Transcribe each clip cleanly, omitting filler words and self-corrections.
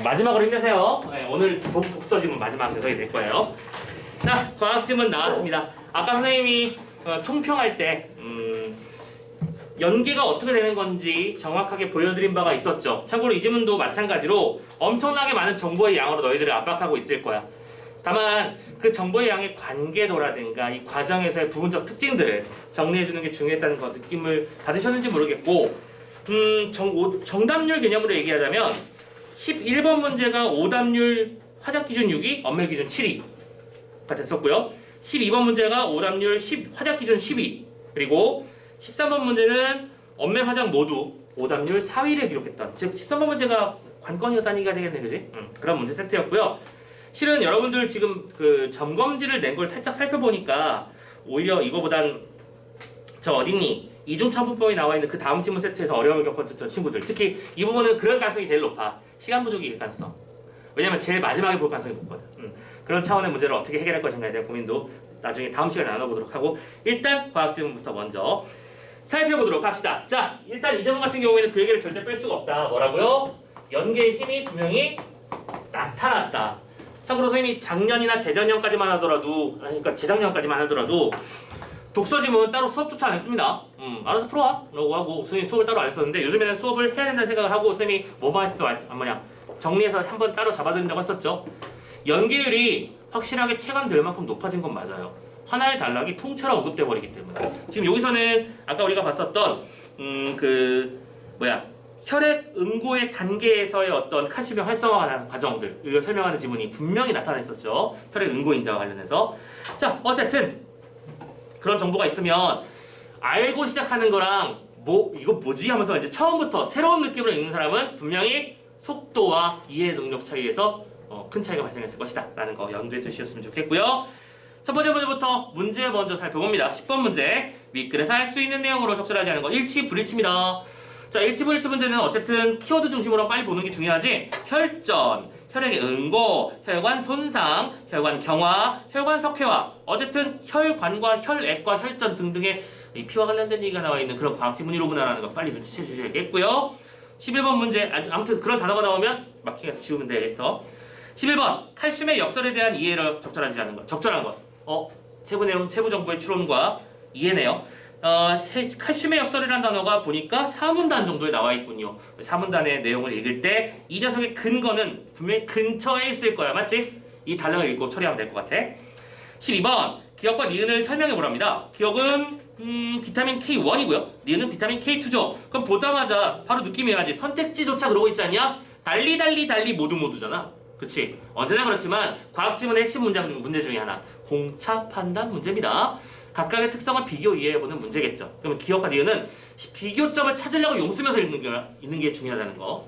마지막으로 힘내세요. 네, 오늘 독서 지문 마지막 녀석이 될 거예요. 자, 과학 지문 나왔습니다. 아까 선생님이 총평할 때 연계가 어떻게 되는 건지 정확하게 보여드린 바가 있었죠. 참고로 이 지문도 마찬가지로 엄청나게 많은 정보의 양으로 너희들을 압박하고 있을 거야. 다만 그 정보의 양의 관계도라든가 이 과정에서의 부분적 특징들을 정리해주는 게 중요했다는 거 느낌을 받으셨는지 모르겠고, 정답률 개념으로 얘기하자면 11번 문제가 오답률 화작기준 6위, 엄멜기준 7위가 됐었고요. 12번 문제가 오답률 화작기준 10위, 그리고 13번 문제는 엄매 화작 모두 오답률 4위를 기록했던, 즉 13번 문제가 관건이었다는 얘기가 되겠네, 그지? 그런 문제 세트였고요. 실은 여러분들 지금 그 점검지를 낸 걸 살짝 살펴보니까 오히려 이거보단 저 어딨니? 이중차분법이 나와 있는 그 다음 지문 세트에서 어려움을 겪었던 친구들, 특히 이 부분은 그럴 가능성이 제일 높아. 시간 부족일 가능성. 왜냐면 제일 마지막에 볼 가능성이 높거든. 그런 차원의 문제를 어떻게 해결할 것인가에 대한 고민도 나중에 다음 시간에 나눠보도록 하고, 일단 과학 지문부터 먼저 살펴보도록 합시다. 자, 일단 이 지문 같은 경우에는 그 얘기를 절대 뺄 수가 없다. 뭐라고요? 연계의 힘이 분명히 나타났다. 참고로 선생님이 작년이나 재작년까지만 하더라도, 그러니까 재작년까지만 하더라도 독서 지문 따로 수업조차 안 했습니다. 알아서 풀어와 라고 하고 선생님 수업을 따로 안 했었는데, 요즘에는 수업을 해야 된다는 생각을 하고 선생님이 뭐만 할 때도 정리해서 한번 따로 잡아드린다고 했었죠. 연계율이 확실하게 체감될 만큼 높아진 건 맞아요. 하나의 단락이 통째로 언급돼 버리기 때문에. 지금 여기서는 아까 우리가 봤었던 혈액 응고의 단계에서의 어떤 칼슘의 활성화하는 과정들, 이걸 설명하는 지문이 분명히 나타나 있었죠. 혈액 응고 인자와 관련해서. 자, 어쨌든 그런 정보가 있으면 알고 시작하는 거랑 이거 뭐지 하면서 이제 처음부터 새로운 느낌으로 읽는 사람은 분명히 속도와 이해 능력 차이에서 큰 차이가 발생했을 것이다 라는 거 염두에 두셨으면 좋겠고요. 첫 번째 문제부터 문제 먼저 살펴봅니다. 10번 문제, 윗글에서 알 수 있는 내용으로 적절하지 않은 거 일치 불일치입니다. 자, 일치 불일치 문제는 어쨌든 키워드 중심으로 빨리 보는 게 중요하지. 혈전, 혈액의 응고, 혈관 손상, 혈관 경화, 혈관 석회화, 어쨌든 혈관과 혈액과 혈전 등등의 이 피와 관련된 얘기가 나와 있는 그런 과학 지문이로구나라는 거 빨리 눈치채 주셔야겠고요. 11번 문제, 아무튼 그런 단어가 나오면 마킹해서 지우면 되겠어. 11번, 칼슘의 역설에 대한 이해를 적절하지 않은 것. 적절한 것. 세부 내용, 세부 정보의 추론과 이해네요. 칼슘의 역설이라는 단어가 보니까 4문단 정도에 나와 있군요. 4문단의 내용을 읽을 때 이 녀석의 근거는 분명히 근처에 있을 거야. 맞지? 이 단락을 읽고 처리하면 될 것 같아. 12번, 기억과 니은을 설명해 보랍니다. 기억은 비타민 K1이고요. 니은은 비타민 K2죠. 그럼 보자마자 바로 느낌이 와야지. 선택지조차 그러고 있지 않냐? 달리 모두잖아. 그치? 언제나 그렇지만 과학 지문의 핵심 문제 중에 하나, 공차 판단 문제입니다. 각각의 특성을 비교 이해해보는 문제겠죠. 그러면 기억과 니은은 비교점을 찾으려고 용쓰면서 읽는 게 중요하다는 거.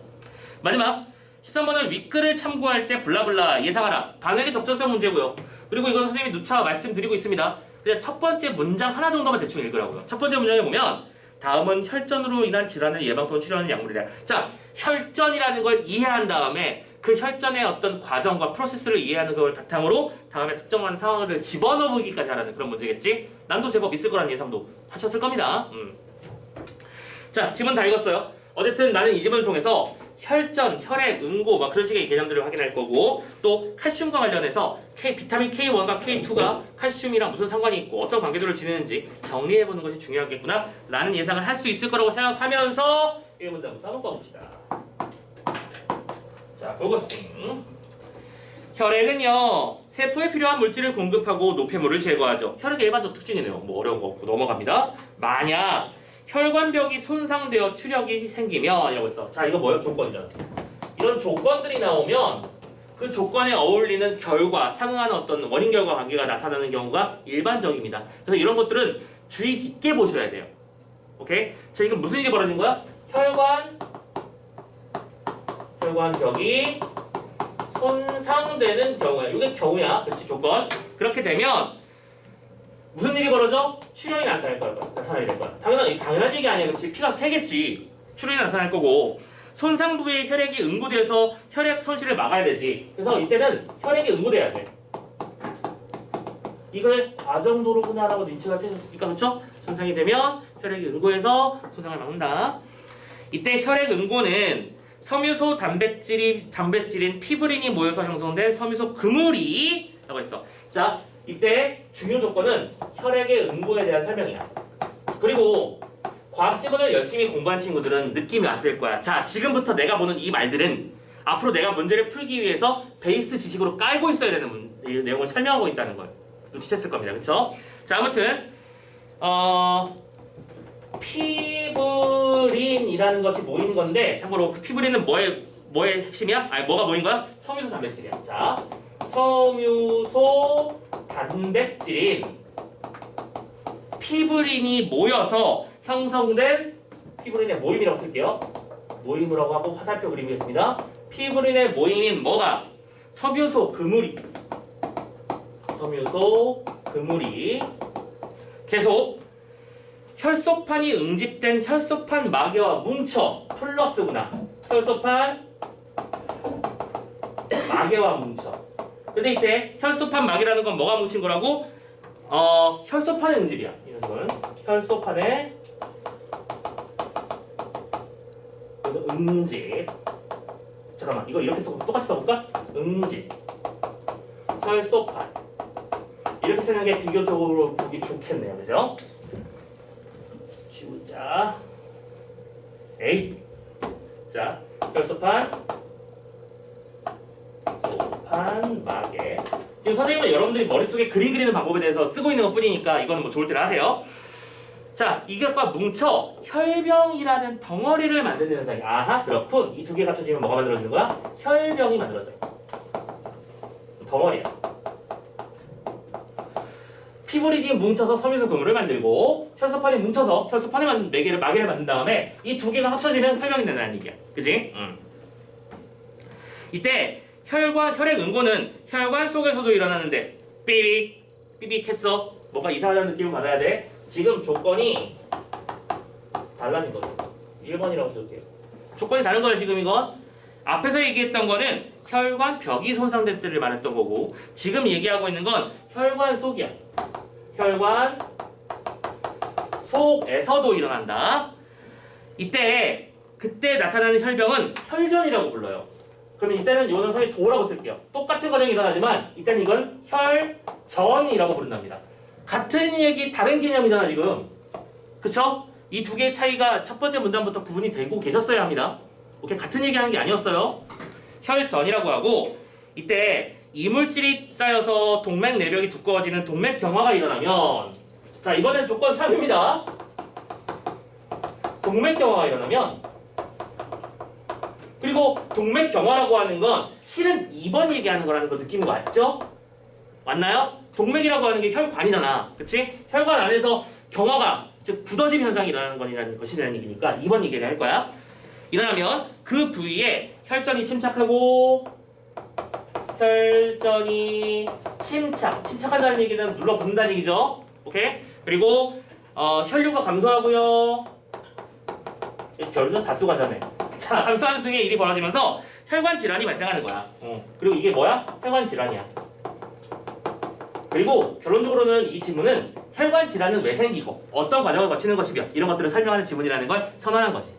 마지막 13번은 윗글을 참고할 때 블라블라 예상하라. 반응의 적절성 문제고요. 그리고 이건 선생님이 누차 말씀드리고 있습니다. 그냥 첫 번째 문장 하나 정도만 대충 읽으라고요. 첫 번째 문장에 보면 다음은 혈전으로 인한 질환을 예방 또는 치료하는 약물이다. 자, 혈전이라는 걸 이해한 다음에 그 혈전의 어떤 과정과 프로세스를 이해하는 걸 바탕으로 다음에 특정한 상황을 집어넣어보기까지 하라는 그런 문제겠지? 난도 제법 있을 거라는 예상도 하셨을 겁니다. 자, 지문 다 읽었어요. 어쨌든 나는 이 지문을 통해서 혈전, 혈액, 응고 막 그런 식의 개념들을 확인할 거고, 또 칼슘과 관련해서 비타민 K1과 K2가 칼슘이랑 무슨 상관이 있고 어떤 관계도를 지니는지 정리해보는 것이 중요하겠구나 라는 예상을 할 수 있을 거라고 생각하면서 1문단부터 한번 봐봅시다. 자, 보고싱. 혈액은요, 세포에 필요한 물질을 공급하고 노폐물을 제거하죠. 혈액의 일반적 특징이네요. 뭐 어려운 거 없고 넘어갑니다. 만약 혈관벽이 손상되어 출혈이 생기면 이라고 했어. 자, 이거 뭐예요? 조건이잖아. 이런 조건들이 나오면 그 조건에 어울리는 결과, 상응하는 어떤 원인 결과 관계가 나타나는 경우가 일반적입니다. 그래서 이런 것들은 주의 깊게 보셔야 돼요. 오케이? 자, 이건 무슨 일이 벌어진 거야? 혈관벽이 손상되는 경우야. 이게 경우야. 그렇지, 조건. 그렇게 되면 무슨 일이 벌어져? 출혈이 나타날 거야. 당연한 얘기 아니야. 그렇지? 피가 새겠지. 출혈이 나타날 거고, 손상 부위의 혈액이 응고돼서 혈액 손실을 막아야 되지. 그래서 이때는 혈액이 응고돼야 돼. 이걸 과정도로구나라고 인치가 되셨습니까? 그렇죠? 손상이 되면 혈액이 응고해서 손상을 막는다. 이때 혈액 응고는 섬유소 단백질인 피브린이 모여서 형성된 섬유소 그물이 라고 했어. 자, 이때 중요 조건은 혈액의 응고에 대한 설명이야. 그리고 과학 지문을 열심히 공부한 친구들은 느낌이 왔을 거야. 자, 지금부터 내가 보는 이 말들은 앞으로 내가 문제를 풀기 위해서 베이스 지식으로 깔고 있어야 되는 내용을 설명하고 있다는 걸 눈치챘을 겁니다. 그쵸? 자, 아무튼 피브린이라는 것이 모인 건데, 참고로 그 피브린은 뭐의 핵심이야? 아니, 뭐가 모인 거야? 섬유소 단백질이야. 자, 섬유소 단백질인 피브린이 모여서 형성된 피브린의 모임이라고 쓸게요. 모임이라고 하고 화살표 그리겠습니다. 피브린의 모임인 뭐가? 섬유소 그물이. 섬유소 그물이 계속 혈소판이 응집된 혈소판 마개와 뭉쳐 플러스구나. 혈소판 마개와 뭉쳐. 근데 이때 혈소판 마개라는 건 뭐가 뭉친 거라고? 혈소판의 응집이야. 이런 건 혈소판의 응집. 잠깐만, 이거 이렇게 똑같이 써볼까? 응집. 혈소판. 이렇게 쓰는 게 비교적으로 보기 좋겠네요. 그죠? 지우자. A. 자, 혈소판. 소판 마개. 지금 선생님은 여러분들이 머릿속에 그림 그리는 방법에 대해서 쓰고 있는 것 뿐이니까 이거는 뭐 좋을 대로 하세요. 자, 이것과 뭉쳐 혈병이라는 덩어리를 만드는 현상이. 아하, 그렇군. 이 두 개가 합쳐지면 뭐가 만들어지는 거야? 혈병이 만들어져. 덩어리야. 피브린이 뭉쳐서 섬유소 그물을 만들고 혈소판이 뭉쳐서 혈소판에 마개를 만든 다음에 이 두 개가 합쳐지면 혈병이 된다는 얘기야. 그지? 이때 혈액 응고는 혈관 속에서도 일어나는데 삐빅 했어. 뭔가 이상하다는 느낌을 받아야 돼. 지금 조건이 달라진 거죠. 1번이라고 쓸게요. 조건이 다른 거예요. 지금 이건 앞에서 얘기했던 거는 혈관 벽이 손상될 때를 말했던 거고, 지금 얘기하고 있는 건 혈관 속이야. 혈관 속에서도 일어난다. 그때 나타나는 혈병은 혈전이라고 불러요. 그러면 이때는 이거는 선생님 도라고 쓸게요. 똑같은 과정이 일어나지만 이때는 이건 혈전이라고 부른답니다. 같은 얘기 다른 개념이잖아 지금. 그쵸? 이 두 개의 차이가 첫 번째 문단부터 구분이 되고 계셨어야 합니다. 오케이? 같은 얘기하는 게 아니었어요. 혈전이라고 하고, 이때 이물질이 쌓여서 동맥 내벽이 두꺼워지는 동맥 경화가 일어나면, 자, 이번엔 조건 3입니다. 동맥 경화가 일어나면, 그리고 동맥 경화라고 하는 건 실은 2번 얘기하는 거라는 거 느낌이 왔죠? 맞나요? 동맥이라고 하는 게 혈관이잖아. 그치? 혈관 안에서 경화가, 즉 굳어짐 현상이 일어나는 것이라는 얘기니까 2번 얘기를 할 거야. 일어나면 그 부위에 혈전이 침착하고, 혈전이 침착한다는 얘기는 눌러붙는다는 얘기죠. 오케이? 그리고 혈류가 감소하고요. 별로 다수 가자네. 자, 감소하는 등의 일이 벌어지면서 혈관 질환이 발생하는 거야. 그리고 이게 뭐야? 혈관 질환이야. 그리고 결론적으로는 이 지문은 혈관 질환은 왜 생기고 어떤 과정을 거치는 것이며 이런 것들을 설명하는 지문이라는 걸 선언한 거지.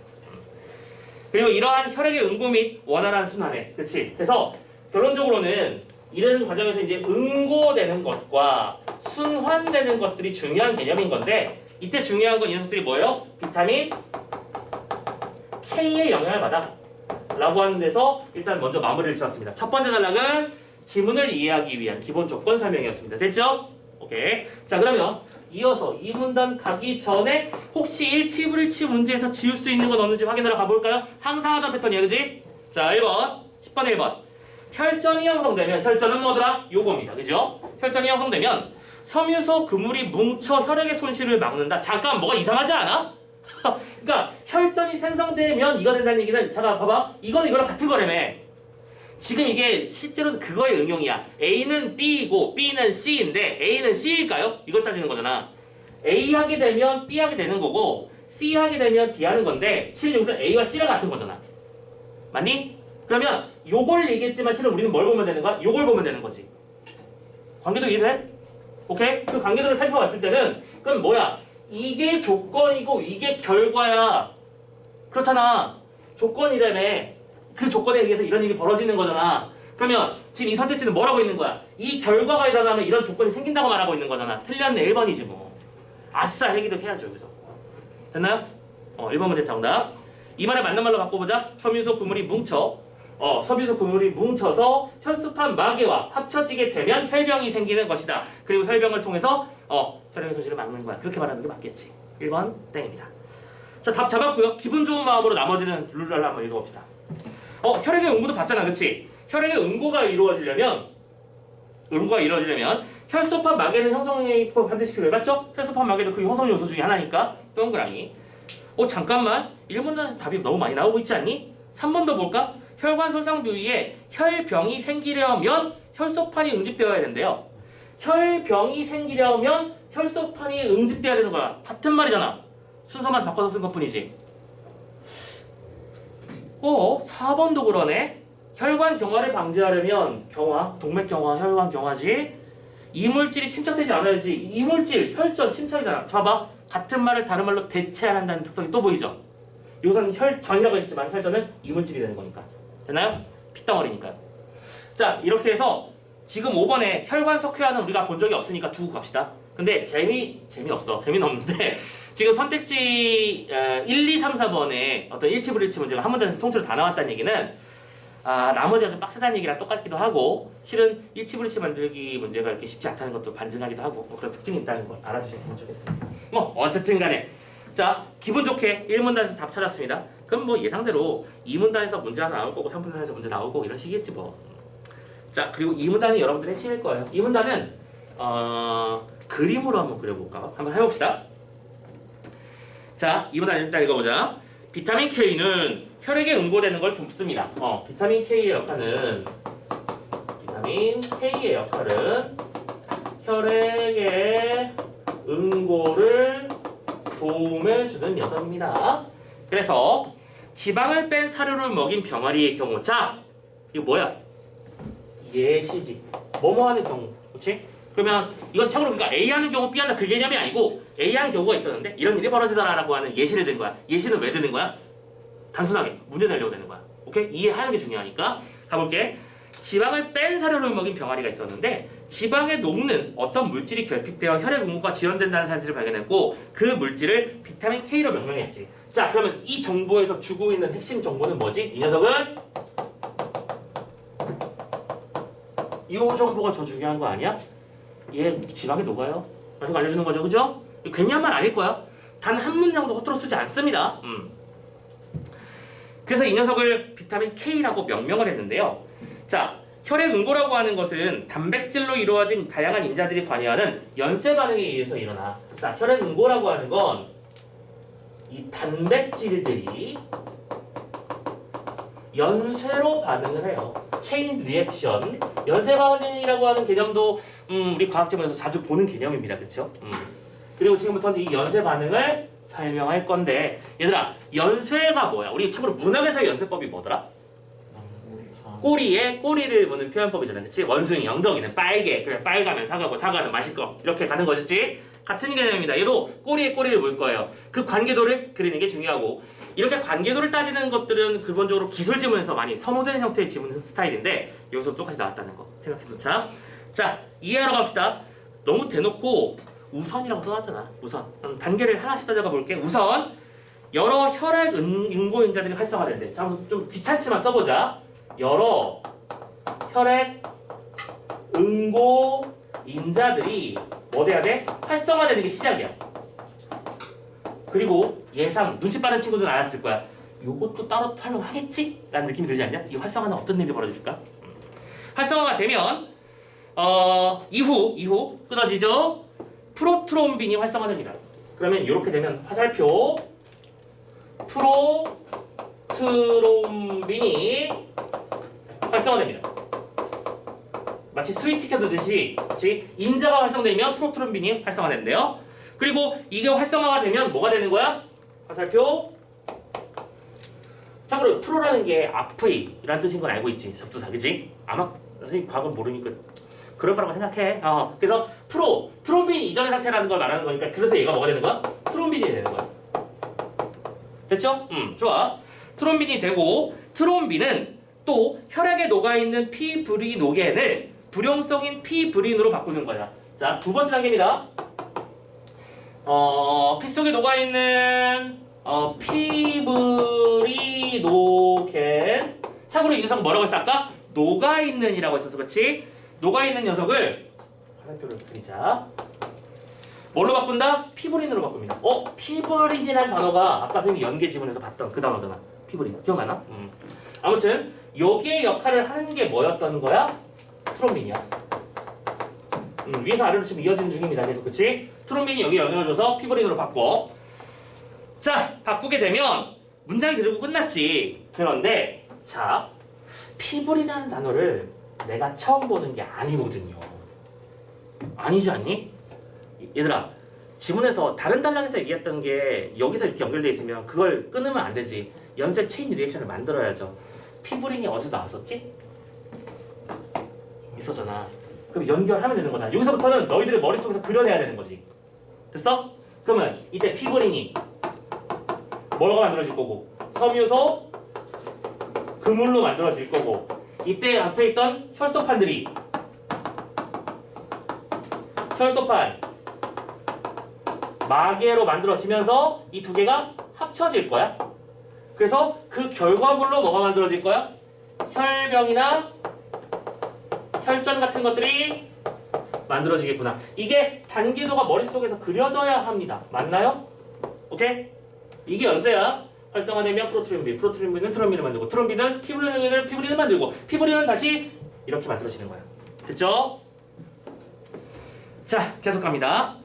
그리고 이러한 혈액의 응고 및 원활한 순환에, 그렇지? 그래서 결론적으로는 이런 과정에서 이제 응고되는 것과 순환되는 것들이 중요한 개념인 건데, 이때 중요한 건 이 녀석들이 뭐예요? 비타민 K의 영향을 받아 라고 하는 데서 일단 먼저 마무리를 지었습니다. 첫 번째 단락은 지문을 이해하기 위한 기본 조건 설명이었습니다. 됐죠? 오케이. 자, 그러면 이어서 이 문단 가기 전에 혹시 1치 문제에서 지울 수 있는 건 없는지 확인하러 가볼까요? 항상 하던 패턴이야, 그지? 자, 1번 10번에 1번 혈전이 형성되면, 혈전은 뭐더라? 요겁니다. 그죠? 혈전이 형성되면 섬유소 그물이 뭉쳐 혈액의 손실을 막는다. 잠깐, 뭐가 이상하지 않아? 그러니까 혈전이 생성되면 이거 된다는 얘기는, 잠깐 봐봐, 이거는 이거랑 같은 거라며. 지금 이게 실제로도 그거의 응용이야. A는 B이고 B는 C인데 A는 C일까요? 이걸 따지는 거잖아. A 하게 되면 B 하게 되는 거고 C 하게 되면 D 하는 건데, 실은 여기서 A와 C랑 같은 거잖아. 맞니? 그러면 요걸 얘기했지만 실은 우리는 뭘 보면 되는 거야? 요걸 보면 되는 거지. 관계도 이해돼? 오케이? 그 관계도를 살펴봤을 때는 그럼 뭐야? 이게 조건이고 이게 결과야. 그렇잖아. 조건이라며. 그 조건에 의해서 이런 일이 벌어지는 거잖아. 그러면 지금 이 선택지는 뭐라고 있는 거야? 이 결과가 일어나면 이런 조건이 생긴다고 말하고 있는 거잖아. 틀렸네. 1번이지 뭐. 아싸 해기도 해야죠. 그죠? 됐나요? 1번 문제 정답. 이 말을 맞는 말로 바꿔보자. 섬유소 그물이 뭉쳐. 섬유소 그물이 뭉쳐서 혈소판 마개와 합쳐지게 되면 혈병이 생기는 것이다. 그리고 혈병을 통해서 혈액의 소실을 막는 거야. 그렇게 말하는 게 맞겠지. 1번 땡입니다. 자, 답 잡았고요. 기분 좋은 마음으로 나머지는 룰을 한번 읽어봅시다. 혈액의 응고도 봤잖아. 그치? 혈액의 응고가 이루어지려면 혈소판 마개는 형성이 반드시 필요해. 맞죠? 혈소판 마개도 그 형성 요소 중에 하나니까. 동그라미. 잠깐만. 1문단에서 답이 너무 많이 나오고 있지 않니? 3번 더 볼까? 혈관 손상 부위에 혈병이 생기려면 혈소판이 응집되어야 된대요. 혈병이 생기려면 혈소판이 응집돼야 되는 거야. 같은 말이잖아. 순서만 바꿔서 쓴 것뿐이지. 4번도 그러네. 혈관 경화를 방지하려면 동맥경화, 혈관 경화지. 이물질이 침착되지 않아야지. 이물질, 혈전, 침착이잖아. 봐봐. 같은 말을 다른 말로 대체 안 한다는 특성이 또 보이죠? 여기서는 혈전이라고 했지만 혈전은 이물질이 되는 거니까. 됐나요? 핏덩어리니까요. 자, 이렇게 해서 지금 5번에 혈관 석회화는 우리가 본 적이 없으니까 두고 갑시다. 근데 재미없어. 재미는 없는데 지금 선택지 1, 2, 3, 4번에 어떤 일치불일치 문제가 한 문단에서 통째로 다 나왔다는 얘기는 나머지가 좀 빡세다는 얘기랑 똑같기도 하고 실은 일치불일치 만들기 문제가 이렇게 쉽지 않다는 것도 반증하기도 하고 그런 특징이 있다는 걸 알아주셨으면 좋겠습니다. 어쨌든 간에 자, 기분 좋게 1문단에서 답 찾았습니다. 그럼 예상대로 2문단에서 문제 하나 나올 거고 3문단에서 문제 나오고 이런 식이겠지 뭐. 자, 그리고 2문단이 여러분들의 핵심일 거예요. 2문단은 그림으로 한번 그려볼까? 한번 해봅시다. 자, 2문단 일단 읽어보자. 비타민 K는 혈액에 응고되는 걸 돕습니다. 비타민 K의 역할은 혈액의 응고를 도움을 주는 녀석입니다. 그래서 지방을 뺀 사료를 먹인 병아리의 경우, 자, 이거 뭐야? 예시지. 뭐뭐 하는 경우, 그렇지? 그러면 이건 참고로 그러니까 A 하는 경우 B 한다 그 개념이 아니고 A 하는 경우가 있었는데 이런 일이 벌어지더라라고 하는 예시를 든 거야. 예시는 왜 드는 거야? 단순하게 문제 내려고 되는 거야. 오케이? 이해하는 게 중요하니까. 가볼게. 지방을 뺀 사료를 먹인 병아리가 있었는데 지방에 녹는 어떤 물질이 결핍되어 혈액 응고가 지연된다는 사실을 발견했고 그 물질을 비타민 K로 명명했지. 자, 그러면 이 정보에서 주고 있는 핵심 정보는 뭐지? 이 녀석은 이 정보가 더 중요한 거 아니야? 얘 지방에 녹아요. 라는 거 알려주는 거죠. 그죠? 괜히 한 말 아닐 거야. 단 한 문장도 허투루 쓰지 않습니다. 그래서 이 녀석을 비타민 K라고 명명을 했는데요. 자, 혈액 응고라고 하는 것은 단백질로 이루어진 다양한 인자들이 관여하는 연쇄 반응에 의해서 일어나. 자, 혈액 응고라고 하는 건 이 단백질들이 연쇄로 반응을 해요. 체인 리액션. 연쇄 반응이라고 하는 개념도 우리 과학지문에서 자주 보는 개념입니다. 그렇죠? 그리고 지금부터는 이 연쇄 반응을 설명할 건데 얘들아, 연쇄가 뭐야? 우리 참고로 문학에서의 연쇄법이 뭐더라? 꼬리에 꼬리를 무는 표현법이잖아. 그치? 원숭이, 엉덩이는 빨개. 그래, 빨가면 사과고 사과는 마실 거. 이렇게 가는 것이지. 같은 개념입니다. 얘도 꼬리에 꼬리를 물 거예요. 그 관계도를 그리는 게 중요하고 이렇게 관계도를 따지는 것들은 기본적으로 기술 지문에서 많이 선호되는 형태의 지문 스타일인데 여기서 똑같이 나왔다는 거 생각해두자. 자, 이해하러 갑시다. 너무 대놓고 우선이라고 써놨잖아. 우선. 단계를 하나씩 따져가 볼게. 우선 여러 혈액 응고인자들이 활성화된대. 자, 좀 귀찮지만 써보자. 여러 혈액 응고인자들이 뭐 돼야 돼? 활성화되는 게 시작이야. 그리고 예상, 눈치 빠른 친구들은 알았을 거야. 요것도 따로 설명하겠지? 라는 느낌이 들지 않냐? 이 활성화는 어떤 일이 벌어질까? 활성화가 되면 이후 끊어지죠? 프로트롬빈이 활성화됩니다. 그러면 이렇게 되면 화살표 프로트롬빈이 활성화됩니다. 마치 스위치 켜두듯이 인자가 활성되면 프로트롬빈이 활성화된대요. 그리고 이게 활성화가 되면 뭐가 되는 거야? 화살표. 참고로 프로라는 게 앞의-라는 뜻인 건 알고 있지. 접두사, 그치? 아마 선생님 과거는 모르니까 그럴 거라고 생각해. 그래서 트롬빈이 이전의 상태라는 걸 말하는 거니까 그래서 얘가 뭐가 되는 거야? 트롬빈이 되는 거야. 됐죠? 좋아. 트롬빈이 되고 트롬빈은 또 혈액에 녹아있는 피브리노겐을 불용성인 피브린으로 바꾸는 거야. 자, 두 번째 단계입니다. 피 속에 녹아있는 피브리노겐. 참고로 이 녀석 뭐라고 했어 아까? 녹아있는이라고 했었어, 그렇지? 녹아있는 녀석을 화살표를 그리자. 뭘로 바꾼다? 피브린으로 바꿉니다. 피브린이라는 단어가 아까 선생님이 연계 지문에서 봤던 그 단어잖아. 피브린. 기억나나? 아무튼 여기에 역할을 하는 게 뭐였던 거야? 트롬빈이야. 위에서 아래로 지금 이어지는 중입니다. 계속, 그치? 트롬빈이 여기 영향을 줘서 피브린으로 바꿔. 자, 바꾸게 되면 문장이 그리고 끝났지. 그런데 자, 피브린이라는 단어를 내가 처음 보는 게 아니거든요. 아니지 않니? 얘들아, 지문에서 다른 단락에서 얘기했던 게 여기서 이렇게 연결되어 있으면 그걸 끊으면 안 되지. 연쇄 체인 리액션을 만들어야죠. 피브린이 어디서 나왔었지? 있었잖아. 그럼 연결하면 되는 거잖아. 여기서부터는 너희들의 머릿속에서 그려내야 되는 거지. 됐어? 그러면 이때 피브린이 뭐가 만들어질 거고, 섬유소 그물로 만들어질 거고, 이때 앞에 있던 혈소판들이 혈소판 마개로 만들어지면서 이 두 개가 합쳐질 거야. 그래서 그 결과물로 뭐가 만들어질 거야? 혈병이나 혈전 같은 것들이 만들어지겠구나. 이게 단계도가 머릿속에서 그려져야 합니다. 맞나요? 오케이? 이게 연쇄야. 활성화되면 프로트림빈, 프로트림빈은 트롬빈을 만들고, 트롬빈은 피브린을 만들고, 피브린은 다시 이렇게 만들어지는 거야. 됐죠? 자, 계속 갑니다.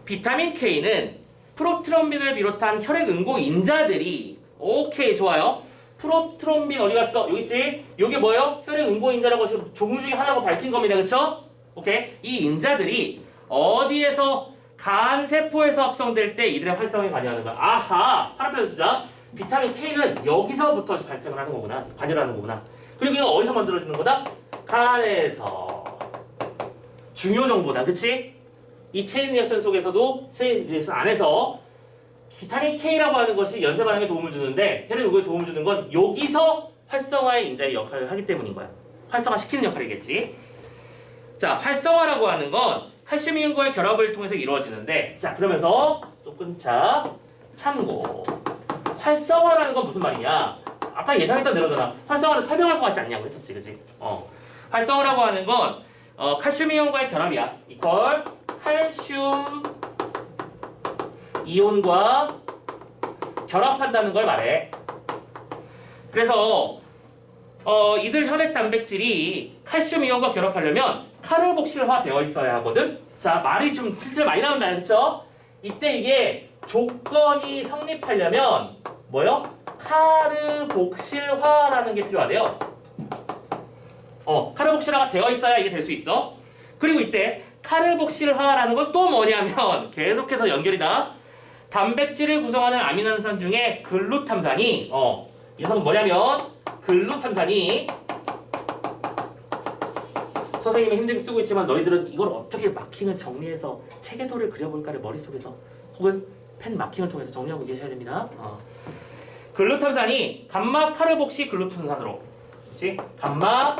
비타민 K는 프로트롬빈을 비롯한 혈액 응고 인자들이, 오케이, 좋아요. 프로트롬빈 어디 갔어? 여기 있지? 이게 뭐예요? 혈액 응고 인자라고 지금 종류 중에 하나라고 밝힌 겁니다. 그쵸? 오케이. 이 인자들이 어디에서 간세포에서 합성될 때 이들의 활성에 관여하는 거야. 아하! 파란펜을 쓰자. 비타민 K는 여기서부터 발생을 하는 거구나. 관여를 하는 거구나. 그리고 이거 어디서 만들어지는 거다? 간에서. 중요 정보다. 그치? 이 체인 리액션 속에서도 체인 리액션 안에서 비타민 K라고 하는 것이 연쇄 반응에 도움을 주는데, 혈액 응고에 도움을 주는 건 여기서 활성화의 인자의 역할을 하기 때문인 거야. 활성화 시키는 역할이겠지. 자, 활성화라고 하는 건 칼슘 이온과의 결합을 통해서 이루어지는데, 자, 그러면서 또 끊자. 참고. 활성화라는 건 무슨 말이냐? 아까 예상했던 대로잖아. 활성화를 설명할 것 같지 않냐고 했었지, 그치? 활성화라고 하는 건 칼슘 이온과의 결합이야. 이퀄 칼슘 이온과 결합한다는 걸 말해. 그래서 이들 혈액 단백질이 칼슘 이온과 결합하려면 카르복실화 되어 있어야 하거든. 자, 말이 좀 실제로 많이 나온다, 그렇죠? 이때 이게 조건이 성립하려면 뭐요? 카르복실화라는 게 필요하대요. 카르복실화가 되어 있어야 이게 될 수 있어. 그리고 이때 카르복실화라는 건 또 뭐냐면 계속해서 연결이다. 단백질을 구성하는 아미노산 중에 글루탐산이 이 녀석은 뭐냐면 글루탐산이 선생님이 힘들게 쓰고 있지만 너희들은 이걸 어떻게 마킹을 정리해서 체계도를 그려볼까를 머릿속에서 혹은 펜 마킹을 통해서 정리하고 계셔야 됩니다. 글루탐산이 감마 카르복시 글루탐산으로, 그렇지? 감마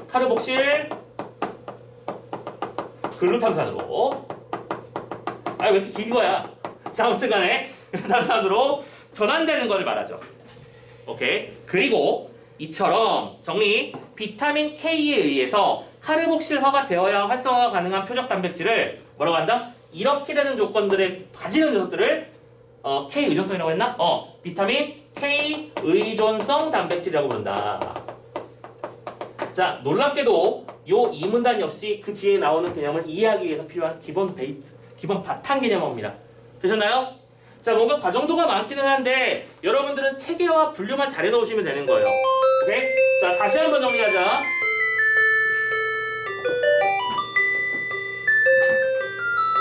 카르복실 글루탐산으로, 왜 이렇게 긴 거야? 자, 아무튼 간에 글루탐산으로 전환되는 것을 말하죠. 오케이. 그리고 이처럼 정리, 비타민 K에 의해서 카르복실화가 되어야 활성화가 가능한 표적 단백질을 뭐라고 한다? 이렇게 되는 조건들을 가지는 녀석들을 K 의존성이라고 했나? 비타민 K 의존성 단백질이라고 부른다. 자, 놀랍게도 요 이문단 역시 그 뒤에 나오는 개념을 이해하기 위해서 필요한 기본 바탕 개념입니다. 되셨나요? 자, 뭔가 과정도가 많기는 한데 여러분들은 체계와 분류만 잘 해놓으시면 되는 거예요. 오케이? 자, 다시 한번 정리하자.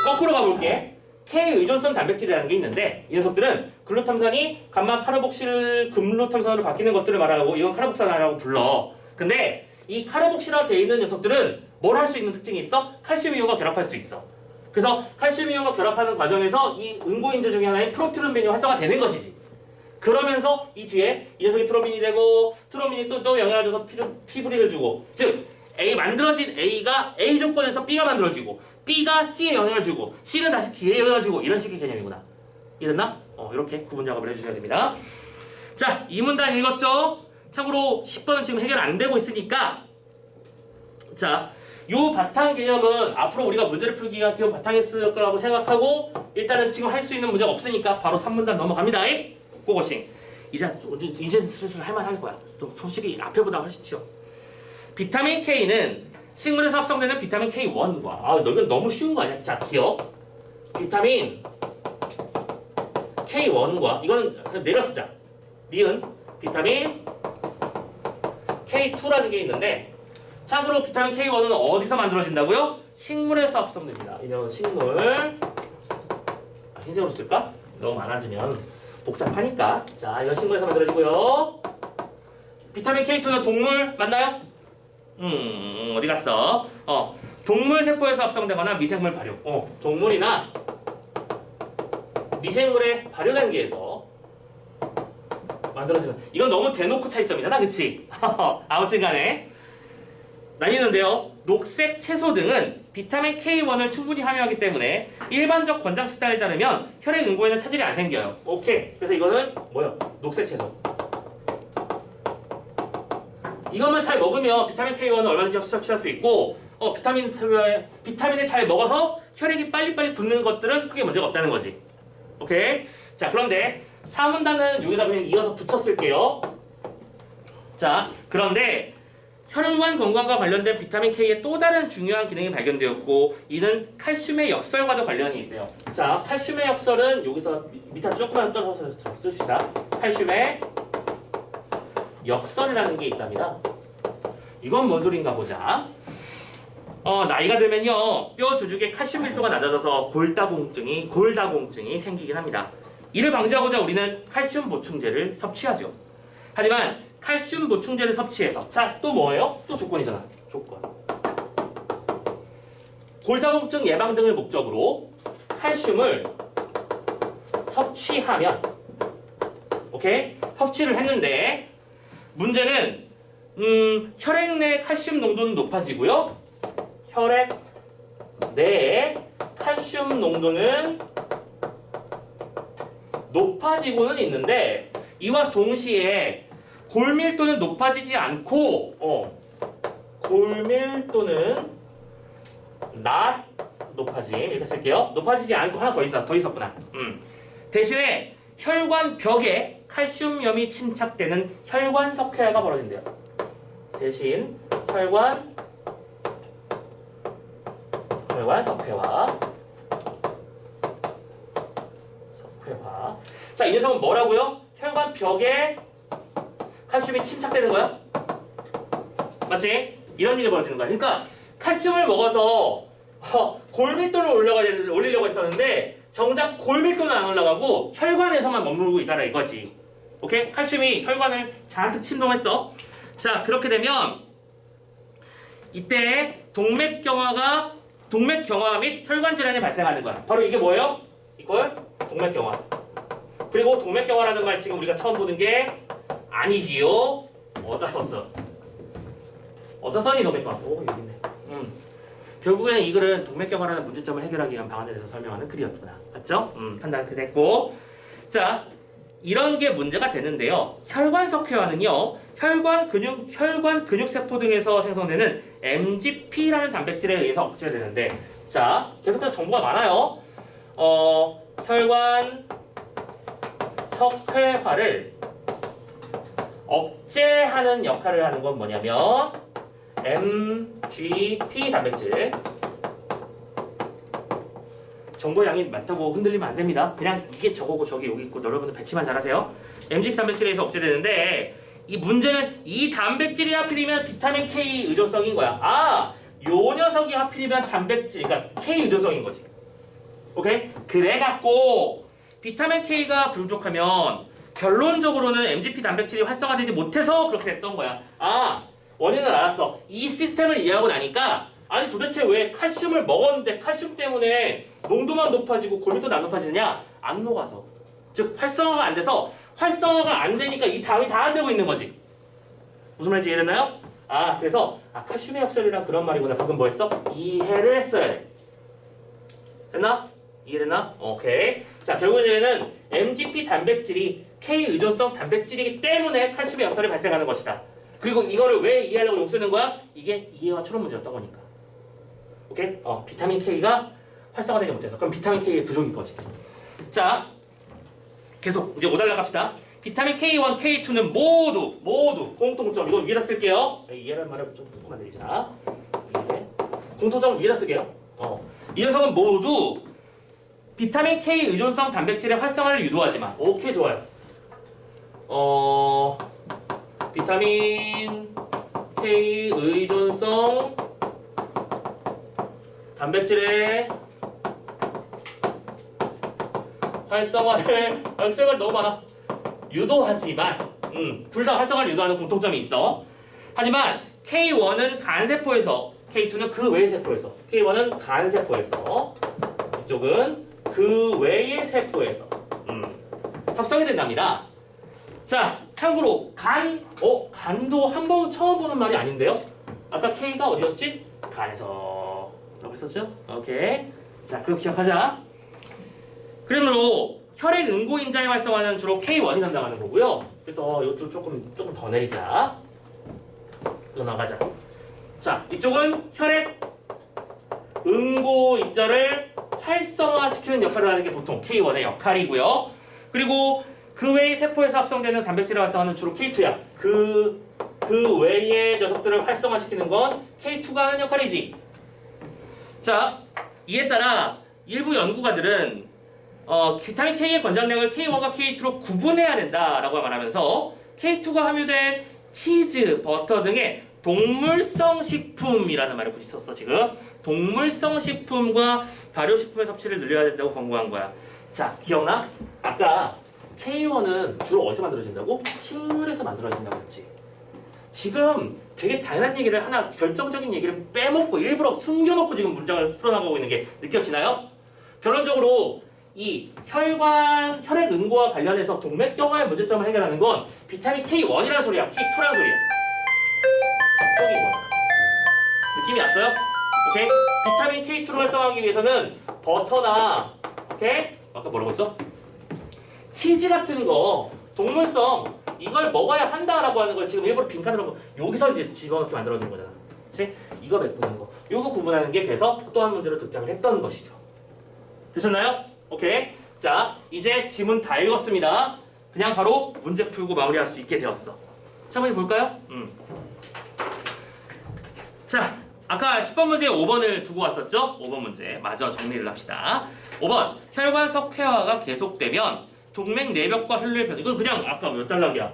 거꾸로 가볼게. K 의존성 단백질이라는 게 있는데 이 녀석들은 글루탐산이 감마 카르복실 글루탐산으로 바뀌는 것들을 말하고 이건 카르복산이라고 불러. 근데 이 카르복실화 되어 있는 녀석들은 뭘 할 수 있는 특징이 있어? 칼슘 이온과 결합할 수 있어. 그래서 칼슘 이온과 결합하는 과정에서 이 응고인자 중에 하나인 프로트론빈이 활성화되는 것이지. 그러면서 이 뒤에 이 녀석이 트로민이 되고 트로민이 또 영향을 줘서 피브릴을 주고 즉 만들어진 A가 A 조건에서 B가 만들어지고 B가 C에 영향을 주고 C는 다시 D에 영향을 주고 이런 식의 개념이구나. 이해됐나? 이렇게 구분 작업을 해주셔야 됩니다. 자, 이 문단 읽었죠? 참고로 10번은 지금 해결 안 되고 있으니까 자, 요 바탕 개념은 앞으로 우리가 문제를 풀기가 기본 바탕이었을 거라고 생각하고 일단은 지금 할 수 있는 문제가 없으니까 바로 3문단 넘어갑니다. 고고싱. 이제 슬슬 할만할 거야. 또 솔직히 앞에보다 훨씬 쉬워. 비타민 K는 식물에서 합성되는 비타민 K1과 이건 너무 쉬운 거 아니야? 자, 기억. 비타민 K1과 이거는 그냥 내려 쓰자. 니은 비타민 K2라는 게 있는데 참고로 비타민 K1은 어디서 만들어진다고요? 식물에서 합성됩니다. 이건 식물. 흰색으로 쓸까? 너무 많아지면 복잡하니까. 자, 이건 식물에서 만들어지고요. 비타민 K2는 동물 맞나요? 어디 갔어? 동물 세포에서 합성되거나 미생물 발효. 동물이나 미생물의 발효 단계에서 만들어지는. 이건 너무 대놓고 차이점이잖아, 그치? 아무튼 간에 나뉘는데요. 녹색 채소 등은 비타민 K1을 충분히 함유하기 때문에 일반적 권장 식단을 따르면 혈액 응고에는 차질이 안 생겨요. 오케이. 그래서 이거는 뭐요? 녹색 채소. 이것만 잘 먹으면 비타민 K1은 얼마든지 섭취할 수 있고 비타민을 잘 먹어서 혈액이 빨리빨리 붙는 것들은 크게 문제가 없다는 거지. 오케이? 자, 그런데 4문단은 여기다 그냥 이어서 붙였을게요. 자, 그런데 혈관 건강과 관련된 비타민 K의 또 다른 중요한 기능이 발견되었고 이는 칼슘의 역설과도 관련이 있대요. 자, 칼슘의 역설은 여기서 밑에 조금만 떨어서 쓰시다. 칼슘의 역설이라는 게 있답니다. 이건 뭔 소린가 보자. 나이가 들면요 뼈 조직의 칼슘 밀도가 낮아져서 골다공증이 생기긴 합니다. 이를 방지하고자 우리는 칼슘 보충제를 섭취하죠. 하지만 칼슘 보충제를 섭취해서 자, 또 뭐예요? 또 조건이잖아. 조건. 골다공증 예방 등을 목적으로 칼슘을 섭취하면 오케이? 섭취를 했는데 문제는 혈액 내 칼슘 농도는 높아지고요. 혈액 내에 칼슘 농도는 높아지고는 있는데 이와 동시에 골밀도는 높아지지 않고 골밀도는 not 높아짐 이렇게 쓸게요. 높아지지 않고 하나 더 있었구나. 대신에 혈관 벽에 칼슘염이 침착되는 혈관 석회화가 벌어진대요. 대신 혈관 석회화. 자, 이 녀석은 뭐라고요? 혈관 벽에 칼슘이 침착되는 거야? 맞지? 이런 일이 벌어지는 거야. 그러니까 칼슘을 먹어서 골밀도를 올리려고 했었는데 정작 골밀도는 안 올라가고 혈관에서만 머무르고 있다라 이거지. 오케이? 칼슘이 혈관을 잔뜩 침범했어. 자, 그렇게 되면 이때 동맥 경화 및 혈관 질환이 발생하는 거야. 바로 이게 뭐예요? 이걸 동맥 경화. 그리고 동맥 경화라는 말 지금 우리가 처음 보는 게 아니지요. 어디다 썼어? 어디다 써니 동맥 경화? 오, 여기 있네. 결국에는 이 글은 동맥 경화라는 문제점을 해결하기 위한 방안에 대해서 설명하는 글이었구나. 맞죠? 판단 됐고. 자, 이런 게 문제가 되는데요. 혈관 석회화는요. 혈관 근육 세포 등에서 생성되는 MGP라는 단백질에 의해서 억제되는데, 자, 계속해서 정보가 많아요. 혈관 석회화를 억제하는 역할을 하는 건 뭐냐면 MGP 단백질. 정보량이 많다고 흔들리면 안 됩니다. 그냥 이게 저거고 저게 여기 있고 여러분들 배치만 잘하세요. MGP 단백질에 의해서 억제되는데 이 문제는 이 단백질이 하필이면 비타민 K 의존성인 거야. 요 녀석이 하필이면 단백질, 그러니까 K 의존성인 거지. 오케이? 그래갖고 비타민 K가 부족하면 결론적으로는 MGP 단백질이 활성화되지 못해서 그렇게 됐던 거야. 원인은 알았어. 이 시스템을 이해하고 나니까 아니 도대체 왜 칼슘을 먹었는데 칼슘 때문에 농도만 높아지고 골밀도는 안 높아지느냐? 안 녹아서. 즉 활성화가 안 돼서 활성화가 안 되니까 이 다음이 다 안 되고 있는 거지. 무슨 말인지 이해됐나요? 그래서 칼슘의 역설이란 그런 말이구나. 방금 뭐 했어? 이해를 했어야 돼. 됐나? 이해됐나? 오케이. 자, 결국에는 MGP 단백질이 K 의존성 단백질이기 때문에 칼슘의 역설이 발생하는 것이다. 그리고 이거를 왜 이해하려고 용 쓰는 거야? 이게 이해와 추론 문제였던 거니까. 오케이? 비타민 K가 활성화되지 못해서. 그럼 비타민 K의 부족인 거지. 자, 계속 이제 5달러 갑시다. 비타민 K1, K2는 모두 공통점. 이거 위에다 쓸게요. 이해란 말을 좀 조금만 내리자. 공통점을 위에다 쓸게요. 이 녀석은 모두 비타민 K 의존성 단백질의 활성화를 유도하지만. 오케이, 좋아요. 비타민 K 의존성 단백질의 활성화를 쓸말 너무 많아. 유도하지만 둘 다 활성화를 유도하는 공통점이 있어. 하지만 K1은 간세포에서, K2는 그 외의 세포에서, K1은 간세포에서, 이쪽은 그 외의 세포에서 합성이 된답니다. 자, 참고로 간도 한 번 처음 보는 말이 아닌데요. 아까 K가 어디였지? 간에서 라고 했었죠? 오케이. 자, 그거 기억하자. 그러므로 혈액 응고인자의 활성화는 주로 K1이 담당하는 거고요. 그래서 이쪽 조금 더 내리자. 또 나가자. 자, 이쪽은 혈액 응고인자를 활성화시키는 역할을 하는 게 보통 K1의 역할이고요. 그리고 그 외의 세포에서 합성되는 단백질의 활성화는 주로 K2야. 그 외의 녀석들을 활성화시키는 건 K2가 하는 역할이지. 자, 이에 따라 일부 연구가들은 비타민 K의 권장량을 K1과 K2로 구분해야 된다라고 말하면서 K2가 함유된 치즈, 버터 등의 동물성 식품이라는 말을 굳이 썼어. 지금 동물성 식품과 발효식품의 섭취를 늘려야 된다고 권고한 거야. 자, 기억나? 아까 K1은 주로 어디서 만들어진다고? 식물에서 만들어진다고 했지. 지금 되게 당연한 얘기를 하나, 결정적인 얘기를 빼먹고 일부러 숨겨놓고 지금 문장을 풀어나가고 있는 게 느껴지나요? 결론적으로 이 혈액 응고와 관련해서 동맥경화의 문제점을 해결하는 건 비타민 K1이라는 소리야, K2라는 소리야. 쪽인 거야. 느낌이 왔어요? 오케이? 비타민 K2를 활성화하기 위해서는 버터나, 오케이? 아까 뭐라고 했어? 치즈 같은 거, 동물성, 이걸 먹어야 한다라고 하는 걸 지금 일부러 빈칸으로 여기서 이제 집어넣게 만들어준 거잖아. 그치? 이거 베푸는 거. 요거 구분하는 게 그래서 또 한 문제로 등장을 했던 것이죠. 되셨나요? 오케이. 자, 이제 지문 다 읽었습니다. 그냥 바로 문제 풀고 마무리할 수 있게 되었어. 자, 한번 볼까요? 자, 아까 10번 문제에 5번을 두고 왔었죠? 5번 문제. 마저 정리를 합시다. 5번. 혈관 석회화가 계속되면 동맥 내벽과 혈류의 변. 이건 그냥 아까 몇 단락이야?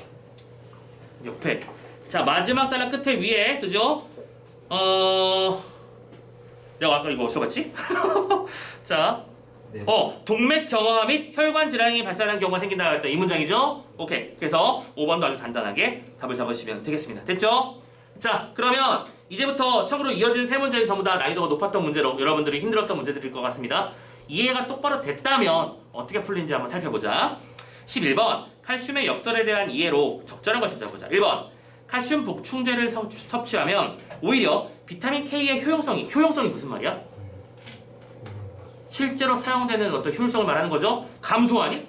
옆에. 자, 마지막 단락 끝에 위에, 그죠? 내가 아까 이거 어디서 봤지? 자, 네. 동맥 경화 및 혈관 질환이 발생하는 경우가 생긴다고 했던 이 문장이죠? 오케이. 그래서 5번도 아주 간단하게 답을 잡으시면 되겠습니다. 됐죠? 자, 그러면 이제부터 참고로 이어진 세 문제는 전부 다 난이도가 높았던 문제로 여러분들이 힘들었던 문제들일 것 같습니다. 이해가 똑바로 됐다면 어떻게 풀리는지 한번 살펴보자. 11번 칼슘의 역설에 대한 이해로 적절한 것을 찾아보자. 1번 칼슘 복충제를 섭취하면 오히려 비타민 K의 효용성이 무슨 말이야? 실제로 사용되는 어떤 효율성을 말하는 거죠? 감소하니?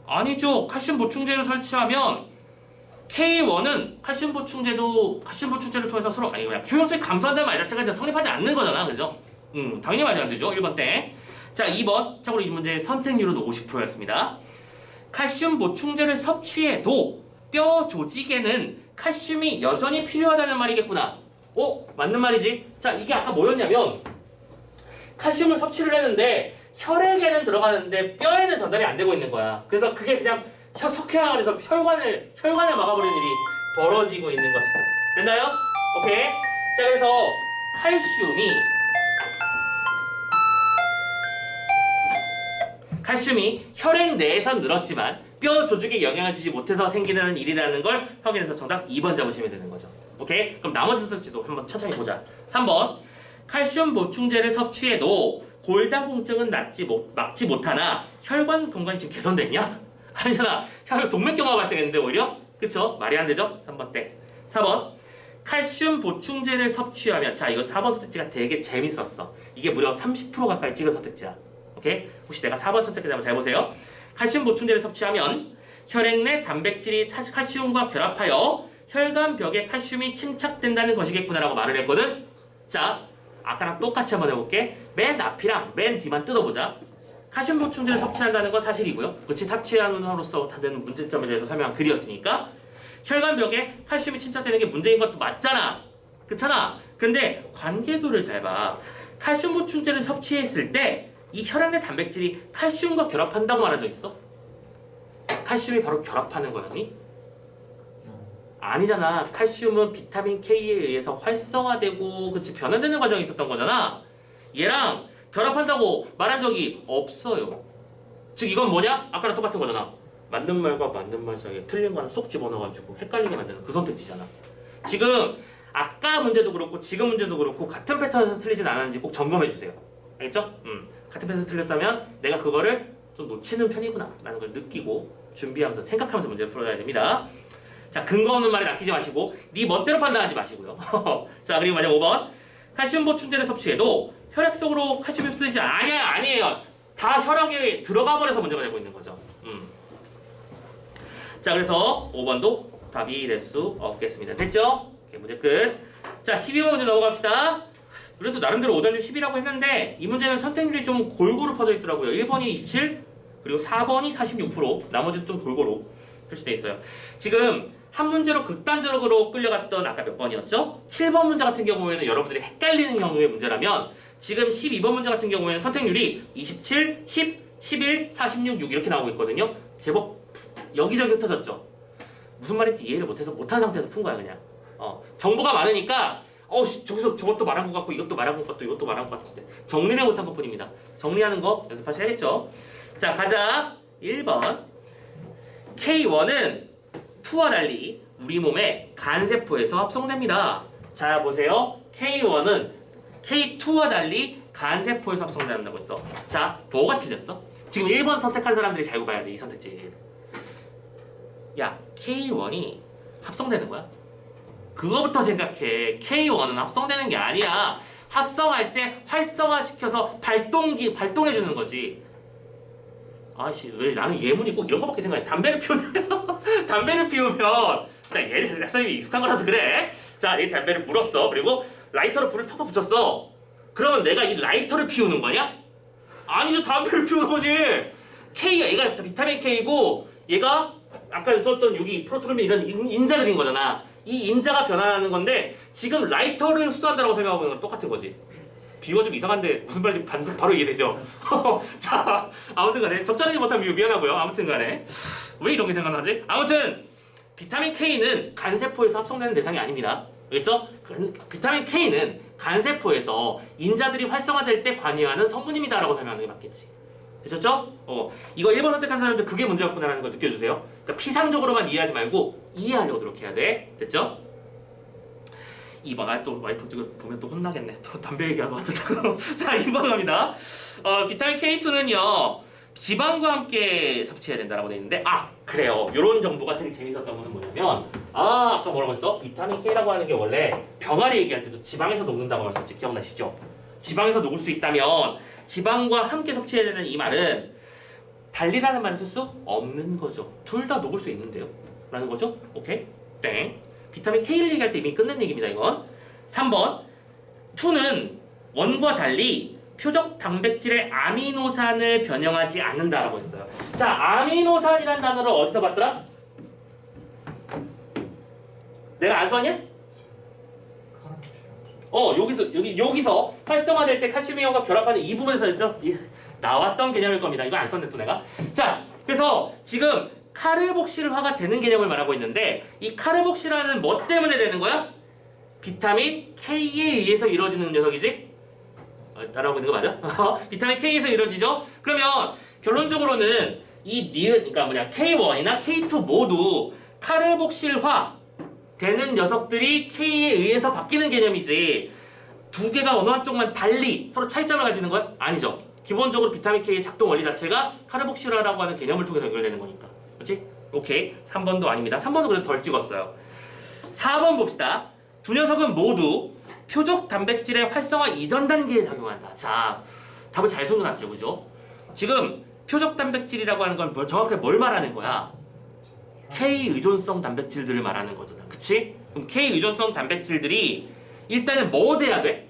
아니죠. 칼슘 보충제를 섭취하면 K1은 칼슘 보충제를 통해서 서로 효용성이 감소한다는 말 자체가 성립하지 않는 거잖아. 그죠? 당연히 말이 안 되죠. 1번 땡. 자, 2번. 참고로 이 문제의 선택률은 50%였습니다. 칼슘 보충제를 섭취해도 뼈 조직에는 칼슘이 여전히 필요하다는 말이겠구나. 맞는 말이지. 자, 이게 아까 뭐였냐면 칼슘을 섭취를 했는데 혈액에는 들어가는데 뼈에는 전달이 안 되고 있는 거야. 그래서 그게 그냥 석회화가 돼서 혈관을 막아버리는 일이 벌어지고 있는 것이죠. 됐나요? 오케이. 자, 그래서 칼슘이 혈액 내에선 늘었지만 뼈 조직에 영향을 주지 못해서 생기는 일이라는 걸 확인해서 정답 2번 잡으시면 되는 거죠. 오케이? 그럼 나머지 선택지도 한번 천천히 보자. 3번 칼슘 보충제를 섭취해도 골다공증은 막지 못하나 혈관 건강이 지금 개선됐냐? 아니잖아. 혈액 동맥경화가 발생했는데 오히려? 그쵸? 말이 안 되죠? 3번 때. 4번. 칼슘 보충제를 섭취하면, 자, 이거 4번 선택지가 되게 재밌었어. 이게 무려 30% 가까이 찍은 선택지야. 오케이? 혹시 내가 4번 선택지라면 잘 보세요. 칼슘 보충제를 섭취하면 혈액 내 단백질이 칼슘과 결합하여 혈관벽에 칼슘이 침착된다는 것이겠구나라고 말을 했거든. 자, 아까랑 똑같이 한번 해볼게. 맨 앞이랑 맨 뒤만 뜯어보자. 칼슘 보충제를 섭취한다는 건 사실이고요. 그치? 섭취함으로써 다른 문제점에 대해서 설명한 글이었으니까. 혈관벽에 칼슘이 침착되는 게 문제인 것도 맞잖아. 그렇잖아. 근데 관계도를 잘 봐. 칼슘 보충제를 섭취했을 때 이 혈액 내 단백질이 칼슘과 결합한다고 말한 적 있어? 칼슘이 바로 결합하는 거였니? 아니잖아. 칼슘은 비타민 K에 의해서 활성화되고 그치 변화되는 과정이 있었던 거잖아. 얘랑 결합한다고 말한 적이 없어요. 즉 이건 뭐냐? 아까랑 똑같은 거잖아. 맞는 말과 맞는 말 사이에 틀린 거 하나 쏙 집어넣어가지고 헷갈리게 만드는 그 선택지잖아. 지금 아까 문제도 그렇고 지금 문제도 그렇고 같은 패턴에서 틀리진 않았는지 꼭 점검해 주세요. 알겠죠? 같은 패턴에서 틀렸다면 내가 그거를 좀 놓치는 편이구나 라는 걸 느끼고 준비하면서 생각하면서 문제를 풀어야 됩니다. 자, 근거 없는 말에 낚이지 마시고 네 멋대로 판단하지 마시고요. 자, 그리고 마지막 5번. 칼슘 보충제를 섭취해도 혈액 속으로 칼슘이 흡수되지 아니에요. 다 혈액에 들어가 버려서 문제가 되고 있는 거죠. 자, 그래서 5번도 답이 될 수 없겠습니다. 됐죠? 오케이, 문제 끝. 자, 12번 문제 넘어갑시다. 그래도 나름대로 5달류 10이라고 했는데 이 문제는 선택률이 좀 골고루 퍼져 있더라고요. 1번이 27, 그리고 4번이 46%, 나머지는 좀 골고루 표시되어 있어요. 지금 한 문제로 극단적으로 끌려갔던 아까 몇 번이었죠? 7번 문제 같은 경우에는 여러분들이 헷갈리는 경우의 문제라면 지금 12번 문제 같은 경우에는 선택률이 27, 10, 11, 46, 6 이렇게 나오고 있거든요. 제법 여기저기 흩어졌죠? 무슨 말인지 이해를 못해서 못한 상태에서 푼 거야 그냥. 정보가 많으니까 저기서 저것도 말한 것 같고 이것도 말한 것 같고 이것도 말한 것 같은데 정리를 못한 것 뿐입니다. 정리하는 거 연습하셔야겠죠? 자, 가자. 1번. K1은 2와 달리 우리 몸의 간세포에서 합성됩니다. 자, 보세요. K1은 K2와 달리 간세포에서 합성된다고 했어. 자, 뭐가 틀렸어? 지금 1번 선택한 사람들이 잘 봐야 돼, 이 선택지. 야, K1이 합성되는 거야? 그거부터 생각해. K1은 합성되는 게 아니야. 합성할 때 활성화시켜서 발동해주는 거지. 아씨, 왜 나는 예문이 꼭 이런 거밖에 생각해. 담배를 피우면 자, 얘를 선생님이 익숙한 거라서 그래. 자, 이 담배를 물었어. 그리고 라이터로 불을 탁탁 붙였어. 그러면 내가 이 라이터를 피우는 거냐? 아니죠. 담배를 피우는 거지. K가 얘가 비타민 K고 얘가 아까 썼던 여기 프로토르민 이런 인자들인 거잖아. 이 인자가 변화하는 건데 지금 라이터를 흡수한다고 생각하고 있는 건 똑같은 거지. 비유가 좀 이상한데 무슨 말인지 바로 이해되죠? 자, 아무튼 간에 적절하지 못한 비유 미안하고요. 아무튼 간에 왜 이런 게 생각나지? 아무튼 비타민 K는 간세포에서 합성되는 대상이 아닙니다. 알겠죠? 비타민 K는 간세포에서 인자들이 활성화될 때 관여하는 성분입니다라고 설명하는 게 맞겠지. 되셨죠? 이거 1번 선택한 사람들 그게 문제였구나라는 걸 느껴주세요. 그러니까 피상적으로만 이해하지 말고 이해하려고 노력해야 돼. 됐죠? 2번. 또 와이프 보면 또 혼나겠네. 또 담배 얘기하고 왔다고. 자, 2번 갑니다. 비타민 K2는요 지방과 함께 섭취해야 된다라고 되어 있는데 그래요. 요런 정보가 되게 재밌었던 거는 뭐냐면 아까 뭐라고 했어? 비타민 K라고 하는 게 원래 병아리 얘기할 때도 지방에서 녹는다고 했었지. 기억나시죠? 지방에서 녹을 수 있다면 지방과 함께 섭취해야 되는 이 말은 달리라는 말을 쓸 수 없는 거죠. 둘 다 녹을 수 있는데요 라는 거죠. 오케이? 땡. 비타민 K를 얘기할 때 이미 끝낸 얘기입니다. 이건 3번. 2는 원과 달리 표적 단백질의 아미노산을 변형하지 않는다라고 했어요. 자, 아미노산이라는 단어를 어디서 봤더라? 내가 안 썼냐? 여기서 활성화될 때 칼슘 이온과 결합하는 이 부분에서 나왔던 개념일 겁니다. 이거 안 썼네 또 내가. 자, 그래서 지금 카르복실화가 되는 개념을 말하고 있는데 이 카르복실화는 뭐 때문에 되는 거야? 비타민 K에 의해서 이루어지는 녀석이지? 따라하고 있는 거 맞아? 비타민 K에서 이루어지죠? 그러면 결론적으로는 그러니까 K1이나 K2 모두 카르복실화 되는 녀석들이 K에 의해서 바뀌는 개념이지 두 개가 어느 한쪽만 달리 서로 차이점을 가지는 거야? 아니죠. 기본적으로 비타민 K의 작동 원리 자체가 카르복실화라고 하는 개념을 통해서 연결되는 거니까. 그치? 오케이. 3번도 아닙니다. 3번도 그래도 덜 찍었어요. 4번 봅시다. 두 녀석은 모두 표적 단백질의 활성화 이전 단계에 작용한다. 자, 답을 잘 숨겨놨죠, 그죠? 지금 표적 단백질이라고 하는 건 정확하게 뭘 말하는 거야? K 의존성 단백질들을 말하는 거잖아, 그치? 그럼 K 의존성 단백질들이 일단은 뭐 돼야 돼?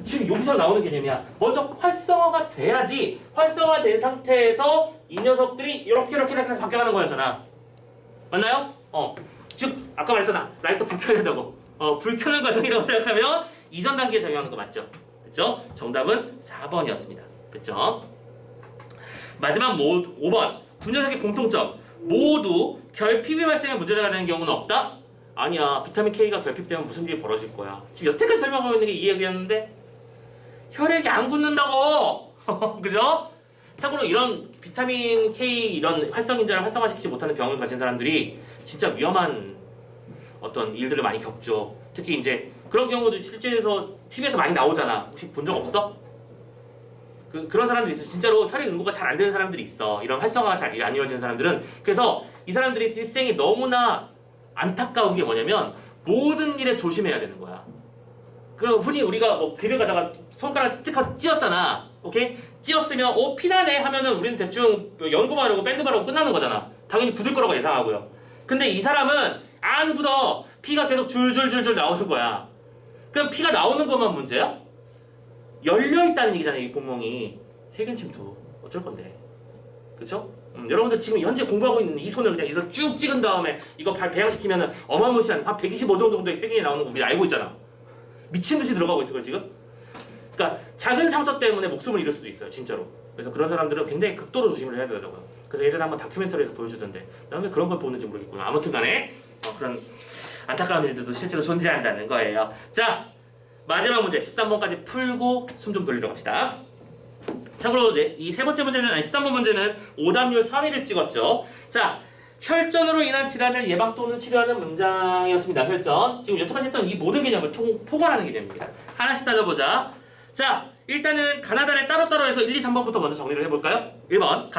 지금 여기서 나오는 개념이야. 먼저 활성화가 돼야지 활성화된 상태에서 이 녀석들이 이렇게 바뀌어가는 거였잖아. 맞나요? 즉 아까 말했잖아. 라이터 불 켜야 된다고. 불 켜는 과정이라고 생각하면 이전 단계에 작용하는 거 맞죠? 그렇죠? 정답은 4번이었습니다. 그렇죠? 마지막 5번. 두 녀석의 공통점. 모두 결핍이 발생해 문제가 되는 경우는 없다? 아니야. 비타민 K가 결핍되면 무슨 일이 벌어질 거야. 지금 여태까지 설명하고 있는 게 이 얘기였는데 혈액이 안 굳는다고! 그죠? 참고로 이런 비타민 K 이런 활성인자를 활성화시키지 못하는 병을 가진 사람들이 진짜 위험한 어떤 일들을 많이 겪죠. 특히 이제 그런 경우도 실제에서 TV에서 많이 나오잖아. 혹시 본 적 없어? 그런 사람들이 있어. 진짜로 혈액 응고가 잘 안 되는 사람들이 있어. 이런 활성화가 잘 안 이루어지는 사람들은. 그래서 이 사람들이 일생이 너무나 안타까운 게 뭐냐면 모든 일에 조심해야 되는 거야. 흔히 우리가 뭐 길을 가다가 손가락 찍어 찧었잖아. 오케이? 찧었으면 피나네 하면은 우리는 대충 연고 바르고 밴드 바르고 끝나는 거잖아. 당연히 굳을 거라고 예상하고요. 근데 이 사람은 안 굳어. 피가 계속 줄줄줄줄 나오는 거야. 그럼 피가 나오는 것만 문제야? 열려있다는 얘기잖아요. 이 구멍이. 세균 침투 어쩔 건데. 그쵸? 여러분들 지금 현재 공부하고 있는 이 손을 그냥 이걸 쭉 찍은 다음에 이거 배양시키면은 어마무시한 한 125 정도의 세균이 나오는 거 우리 알고 있잖아. 미친 듯이 들어가고 있어, 지금. 그러니까 작은 상처 때문에 목숨을 잃을 수도 있어요, 진짜로. 그래서 그런 사람들은 굉장히 극도로 조심을 해야 되더라고요. 그래서 예전에 한번 다큐멘터리에서 보여주던데 나 왜 그런 걸 보는지 모르겠구나. 아무튼간에 그런 안타까운 일들도 실제로 존재한다는 거예요. 자, 마지막 문제 13번까지 풀고 숨 좀 돌리러 갑시다. 참고로 이 세 번째 문제는 13번 문제는 오답률 3위를 찍었죠. 자, 혈전으로 인한 질환을 예방 또는 치료하는 문장이었습니다. 혈전. 지금 여태까지 했던 이 모든 개념을 포괄하는 개념입니다. 하나씩 따져보자. 자, 일단은 가나다를 따로따로 해서 1, 2, 3번부터 먼저 정리를 해볼까요? 1번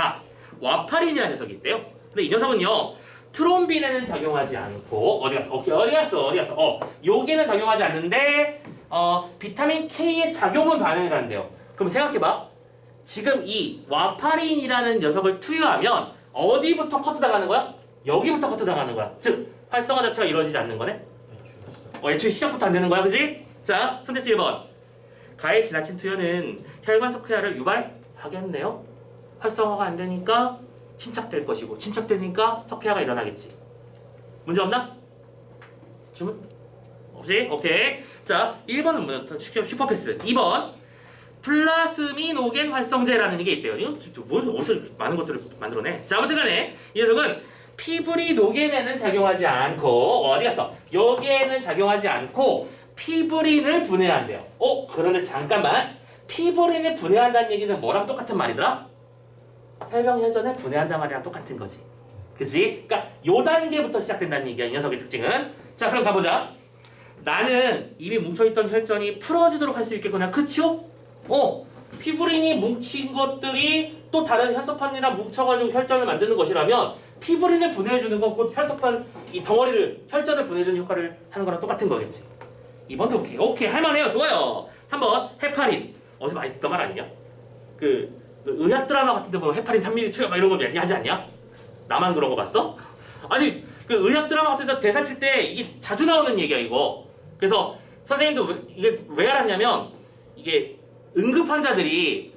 와파린이라는 녀석이 있대요. 근데 이 녀석은요 트롬빈에는 작용하지 않고 어디 갔어? 여기에는 작용하지 않는데 비타민 K의 작용은 반응을 한대요. 그럼 생각해봐. 지금 이 와파린이라는 녀석을 투여하면 어디부터 커트당하는 거야? 여기부터 커트당하는 거야. 즉 활성화 자체가 이루어지지 않는 거네. 애초에 시작부터 안 되는 거야, 그지? 자, 선택지 1번. 가의 지나친 투여는 혈관 석회화를 유발하겠네요. 활성화가 안 되니까 침착될 것이고 침착되니까 석회화가 일어나겠지. 문제 없나? 질문? 없지? 오케이. 자, 1번은 뭐였죠? 슈퍼패스. 2번. 플라스미노겐 활성제라는 게 있대요. 이거 뭘 어디서 많은 것들을 만들어내? 자, 아무튼 간에 이 녀석은 피브리노겐에는 작용하지 않고 어디 갔어? 여기에는 작용하지 않고 피브린을 분해한대요. 그런데 잠깐만. 피브린을 분해한다는 얘기는 뭐랑 똑같은 말이더라? 혈병혈전을 분해한단 말이랑 똑같은 거지. 그치? 그러니까 요 단계부터 시작된다는 얘기야. 이 녀석의 특징은. 자, 그럼 가보자. 나는 이미 뭉쳐있던 혈전이 풀어지도록 할 수 있겠구나. 그쵸? 피브린이 뭉친 것들이 또 다른 혈소판이랑 뭉쳐가지고 혈전을 만드는 것이라면 피브린을 분해해주는 건 곧 혈소판 이 덩어리를 혈전을 분해해주는 효과를 하는 거랑 똑같은 거겠지. 2번도 오케이 할만해요. 좋아요. 3번 헤파린. 어디서 많이 듣던 말 아니냐? 그 의학 드라마 같은 데 보면 헤파린 3ml 투여 막 이런 거 많이 하지 않냐? 나만 그런 거 봤어? 아니 그 의학 드라마 같은 데 대사 칠 때 이게 자주 나오는 얘기야 이거. 그래서 선생님도 이게 왜 알았냐면 이게 응급 환자들이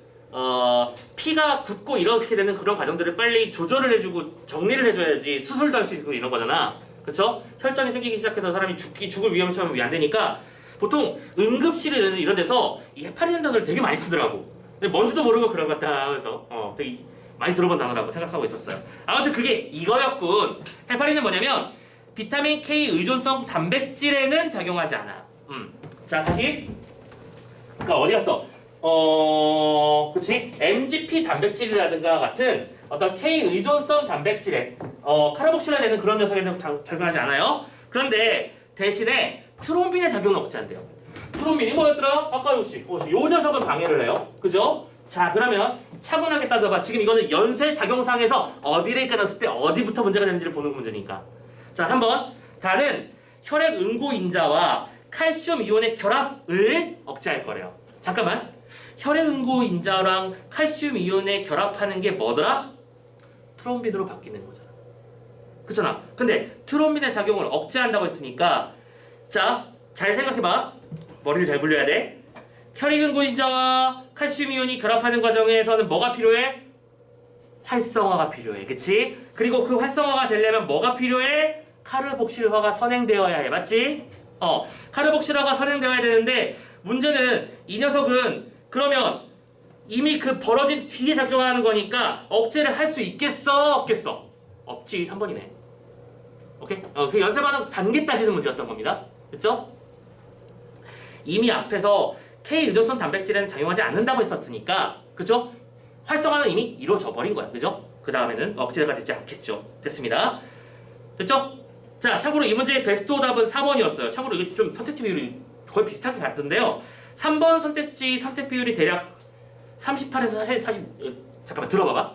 피가 굳고 이렇게 되는 그런 과정들을 빨리 조절을 해주고 정리를 해줘야지 수술도 할 수 있고 이런 거잖아. 그쵸? 혈전이 생기기 시작해서 사람이 죽을 위험을 처하면 안 되니까 보통 응급실에 이런 데서 이 헤파린이라는 단어를 되게 많이 쓰더라고. 근데 뭔지도 모르고 그런 것 같다 그래서 되게 많이 들어본 단어라고 생각하고 있었어요. 아무튼 그게 이거였군. 헤파린은 뭐냐면 비타민 K 의존성 단백질에는 작용하지 않아. 자, 다시. 그러니까 어디 갔어? 그치? MGP 단백질이라든가 같은 어떤 K 의존성 단백질에 카르복실화되는 그런 녀석에는 작용하지 않아요. 그런데 대신에 트롬빈의 작용은 없지 않대요. 트롬빈이 뭐였더라? 아까 요 녀석은 방해를 해요. 그죠? 자, 그러면 차분하게 따져봐. 지금 이거는 연쇄 작용상에서 어디를 끊었을 때 어디부터 문제가 되는지를 보는 문제니까. 자, 한번 다는 혈액 응고인자와 칼슘 이온의 결합을 억제할 거래요. 잠깐만. 혈액 응고인자랑 칼슘 이온의 결합하는 게 뭐더라? 트롬빈으로 바뀌는 거잖아. 그렇잖아. 근데 트롬빈의 작용을 억제한다고 했으니까 자, 잘 생각해봐. 머리를 잘 굴려야 돼. 혈액 응고인자와 칼슘 이온이 결합하는 과정에서는 뭐가 필요해? 활성화가 필요해. 그치? 그리고 그 활성화가 되려면 뭐가 필요해? 카르복실화가 선행되어야 해. 맞지? 카르복실화가 선행되어야 되는데 문제는 이 녀석은 그러면 이미 그 벌어진 뒤에 작용하는 거니까 억제를 할 수 있겠어? 없겠어? 없지. 3번이네. 오케이? 그 연쇄반응 단계 따지는 문제였던 겁니다. 됐죠? 이미 앞에서 K의존성 단백질에는 작용하지 않는다고 했었으니까 그쵸? 활성화는 이미 이루어져 버린 거야. 그죠? 그 다음에는 억제가 되지 않겠죠. 됐습니다. 됐죠? 자, 참고로 이 문제의 베스트 오답은 4번이었어요. 참고로 이게 좀 선택지 비율이 거의 비슷하게 갔던데요. 3번 선택지 선택 비율이 대략 38에서 40 잠깐만 들어봐봐.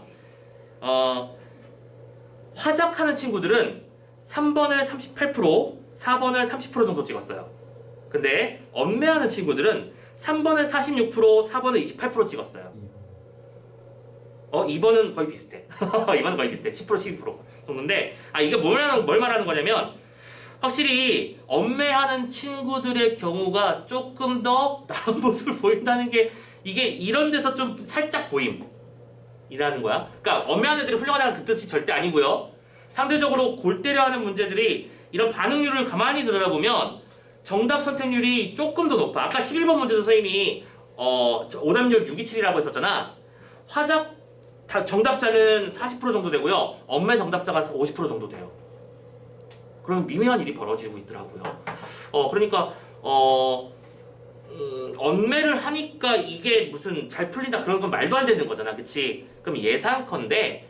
화작하는 친구들은 3번을 38%, 4번을 30% 정도 찍었어요. 근데 엄매하는 친구들은 3번을 46%, 4번을 28% 찍었어요. 2번은 거의 비슷해. 2번은 거의 비슷해. 10%, 12% 정도인데, 이게 뭘 말하는 거냐면, 확실히 엄매하는 친구들의 경우가 조금 더 나은 모습을 보인다는 게, 이게 이런 데서 좀 살짝 보임이라는 거야. 그러니까 엄매하는 애들이 훌륭하다는 그 뜻이 절대 아니고요. 상대적으로 골 때려 하는 문제들이 이런 반응률을 가만히 들여다보면 정답 선택률이 조금 더 높아. 아까 11번 문제도 선생님이 오답률 627이라고 했었잖아. 화작 정답자는 40% 정도 되고요. 엄매 정답자가 50% 정도 돼요. 그럼 미묘한 일이 벌어지고 있더라고요. 그러니까 엄매를 하니까 이게 무슨 잘 풀린다 그런 건 말도 안 되는 거잖아. 그치? 그럼 예상컨대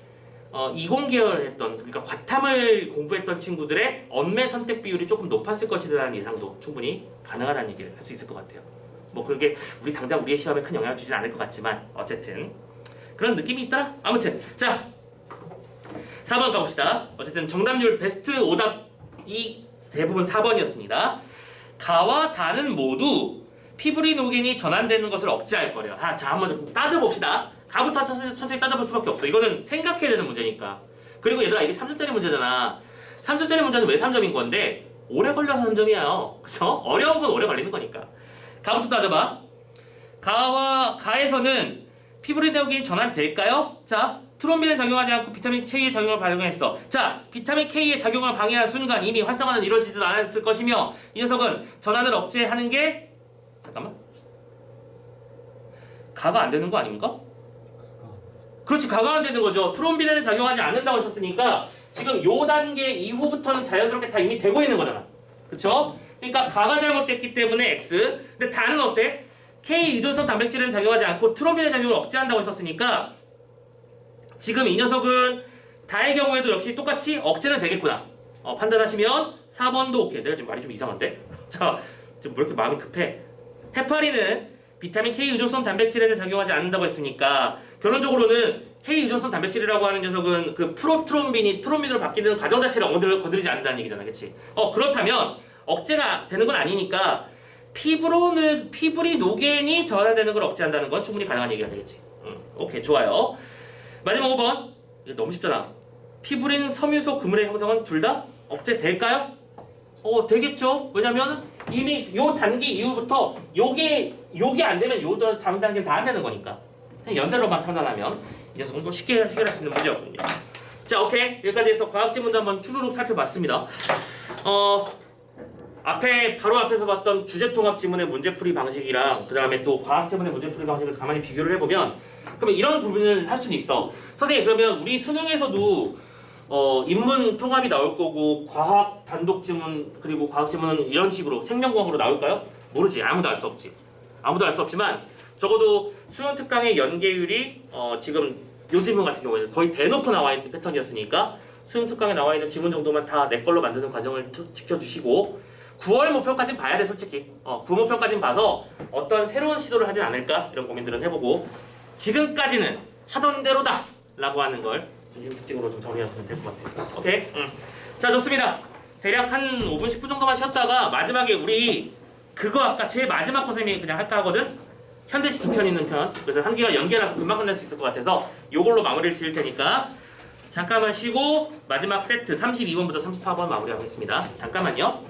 이공계열 했던, 그러니까 과탐을 공부했던 친구들의 엄매 선택 비율이 조금 높았을 것이라는 예상도 충분히 가능하다는 얘기를 할 수 있을 것 같아요. 뭐 그게 당장 우리의 시험에 큰 영향을 주진 않을 것 같지만 어쨌든 그런 느낌이 있더라. 아무튼 자, 4번 가봅시다. 어쨌든 정답률 베스트 오답이 대부분 4번이었습니다. 가와 다는 모두 피브리노겐이 전환되는 것을 억제할 거래요. 자, 한번 좀 따져봅시다. 가부터 천천히 따져볼 수밖에 없어. 이거는 생각해야 되는 문제니까. 그리고 얘들아, 이게 3점짜리 문제잖아. 3점짜리 문제는 왜 3점인 건데 오래 걸려서 3점이에요. 그쵸? 어려운 건 오래 걸리는 거니까. 가부터 따져봐. 가에서는 피브리노겐이 전환될까요? 자, 트롬빈에 작용하지 않고 비타민 K의 작용을 발견했어. 자, 비타민 K의 작용을 방해하는 순간 이미 활성화는 이루어지지도 않았을 것이며 이 녀석은 전환을 억제하는 게 잠깐만, 가가 안 되는 거 아닙니까? 그렇지, 가가 안 되는 거죠. 트롬빈에는 작용하지 않는다고 하셨으니까 지금 요 단계 이후부터는 자연스럽게 다 이미 되고 있는 거잖아. 그쵸? 그러니까 가가 잘못됐기 때문에 X. 근데 다는 어때? K 의존성 단백질에는 작용하지 않고 트롬빈의 작용을 억제한다고 했었으니까 지금 이 녀석은 다의 경우에도 역시 똑같이 억제는 되겠구나. 판단하시면 4번도 오케이. 내가 지금 말이 좀 이상한데? 자, 지금 왜 이렇게 마음이 급해? 헤파린은 비타민 K 의존성 단백질에는 작용하지 않는다고 했으니까 결론적으로는 K 의존성 단백질이라고 하는 녀석은 그 프로트롬빈이 트롬빈으로 바뀌는 과정 자체를 건드리지 않는다는 얘기잖아. 그치? 그렇다면 억제가 되는 건 아니니까 피브리노겐이 전환되는 걸 억제한다는 건 충분히 가능한 얘기가 되겠지. 오케이, 좋아요. 마지막 5번. 이거 너무 쉽잖아. 피브린, 섬유소, 그물의 형성은 둘 다 억제될까요? 되겠죠. 왜냐면 이미 요 단계 이후부터 요게 안 되면 요 다음 단계는 다 안 되는 거니까. 연쇄로만 판단하면 이 녀석은 또 쉽게 해결할 수 있는 문제였군요. 자, 오케이. 여기까지 해서 과학 지문도 한번 추루룩 살펴봤습니다. 바로 앞에서 봤던 주제통합 지문의 문제풀이 방식이랑 그 다음에 또 과학 지문의 문제풀이 방식을 가만히 비교를 해보면 그러면 이런 부분을 할 수는 있어. 선생님, 그러면 우리 수능에서도 인문 통합이 나올 거고 과학 단독 지문 그리고 과학 지문은 이런 식으로 생명과학으로 나올까요? 모르지. 아무도 알 수 없지. 아무도 알 수 없지만 적어도 수능 특강의 연계율이 지금 요 지문 같은 경우에는 거의 대놓고 나와 있는 패턴이었으니까 수능 특강에 나와 있는 지문 정도만 다 내 걸로 만드는 과정을 지켜주시고 9월 목표까지는 봐야 돼. 솔직히 9월 목표까지는 봐서 어떤 새로운 시도를 하진 않을까 이런 고민들은 해보고 지금까지는 하던 대로다 라고 하는 걸 이 특징으로 좀 정리하시면 될 것 같아요. 오케이? 자, 좋습니다. 대략 한 5분 10분 정도만 쉬었다가 마지막에 우리 그거 아까 제일 마지막 거 선생님이 그냥 할까 하거든? 현대시 두 편 있는 편. 그래서 한 개가 연계라서 금방 끝날 수 있을 것 같아서 요걸로 마무리를 지을 테니까 잠깐만 쉬고 마지막 세트 32번부터 34번 마무리하겠습니다. 잠깐만요.